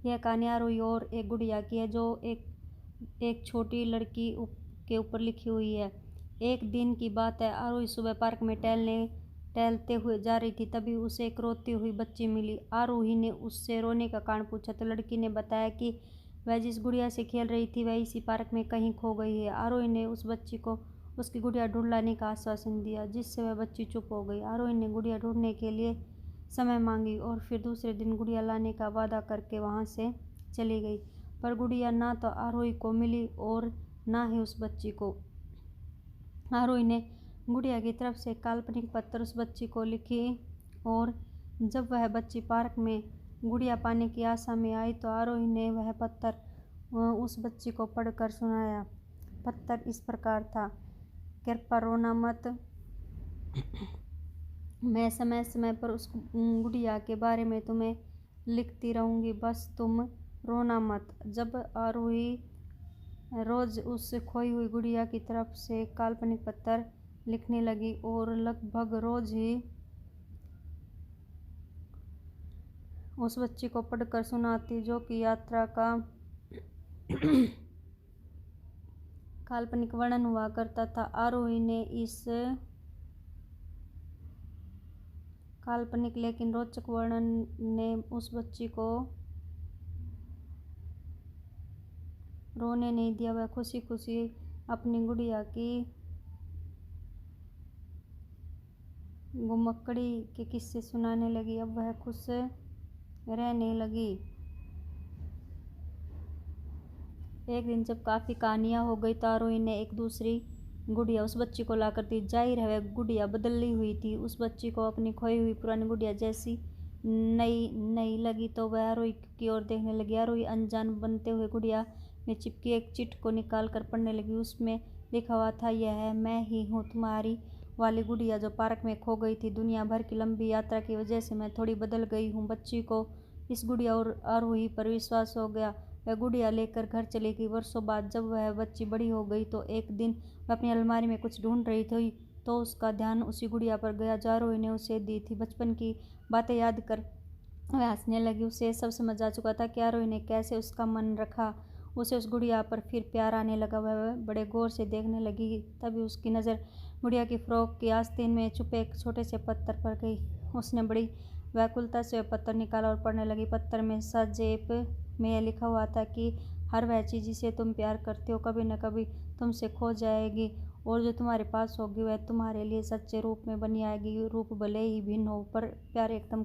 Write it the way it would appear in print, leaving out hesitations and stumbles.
यह कहानी आरोही और एक गुड़िया की है, जो एक छोटी लड़की के ऊपर लिखी हुई है। एक दिन की बात है, आरोही सुबह पार्क में टहलते हुए जा रही थी। तभी उसे एक रोती हुई बच्ची मिली। आरोही ने उससे रोने का कारण पूछा तो लड़की ने बताया कि वह जिस गुड़िया से खेल रही थी वह इसी पार्क में कहीं खो गई है। आरोही ने उस बच्ची को उसकी गुड़िया ढूंढ लाने का आश्वासन दिया, जिससे वह बच्ची चुप हो गई। आरोही ने गुड़िया ढूंढने के लिए समय मांगी और फिर दूसरे दिन गुड़िया लाने का वादा करके वहां से चली गई। पर गुड़िया ना तो आरोही को मिली और ना ही उस बच्ची को। आरोही ने गुड़िया की तरफ से काल्पनिक पत्र उस बच्ची को लिखी और जब वह बच्ची पार्क में गुड़िया पाने की आशा में आई तो आरोही ने वह पत्र उस बच्ची को पढ़कर सुनाया। पत्र इस प्रकार था, कृपया रोना मत, मैं समय समय पर उस गुड़िया के बारे में तुम्हें लिखती रहूंगी, बस तुम रोना मत। जब आरोही रोज उस खोई हुई गुड़िया की तरफ से काल्पनिक पत्र लिखने लगी और लगभग रोज ही उस बच्ची को पढ़कर सुनाती, जो कि यात्रा का काल्पनिक वर्णन हुआ करता था। आरोही ने इस काल्पनिक लेकिन रोचक वर्णन ने उस बच्ची को रोने नहीं दिया। वह खुशी खुशी अपनी गुड़िया की घुमक्कड़ी के किस्से सुनाने लगी। अब वह खुश रहने लगी। एक दिन जब काफी कहानियां हो गई तो आरोही ने एक दूसरी गुड़िया उस बच्ची को लाकर दी। जाहिर है वह गुड़िया बदली हुई थी। उस बच्ची को अपनी खोई हुई पुरानी गुड़िया जैसी नई लगी तो वह आरोही की ओर देखने लगी। आरोही अनजान बनते हुए गुड़िया में चिपकी एक चिट को निकाल कर पढ़ने लगी। उसमें लिखा हुआ था, यह मैं ही हूँ, तुम्हारी वाली गुड़िया जो पार्क में खो गई थी। दुनिया भर की लंबी यात्रा की वजह से मैं थोड़ी बदल गई हूँ। बच्ची को इस गुड़िया और आरोही पर विश्वास हो गया। वह गुड़िया लेकर घर चली गई। वर्षों बाद जब वह बच्ची बड़ी हो गई तो एक दिन वह अपनी अलमारी में कुछ ढूंढ रही थी तो उसका ध्यान उसी गुड़िया पर गया जो आरोही ने उसे दी थी। बचपन की बातें याद कर वह हंसने लगी। उसे सब समझ आ चुका था कि आरोही ने कैसे उसका मन रखा। उसे उस गुड़िया पर फिर प्यार आने लगा। वह बड़े गौर से देखने लगी। तभी उसकी नज़र गुड़िया की फ्रॉक की आस्तीन में छुपे एक छोटे से पत्थर पर गई। उसने बड़ी व्याकुलता से वह पत्थर निकाला और पढ़ने लगी। पत्थर में संक्षेप में यह लिखा हुआ था कि हर वह चीज़ जिसे तुम प्यार करते हो कभी न कभी तुमसे खो जाएगी और जो तुम्हारे पास होगी वह तुम्हारे लिए सच्चे रूप में बनी आएगी। रूप भले ही भिन्न हो पर प्यार एकदम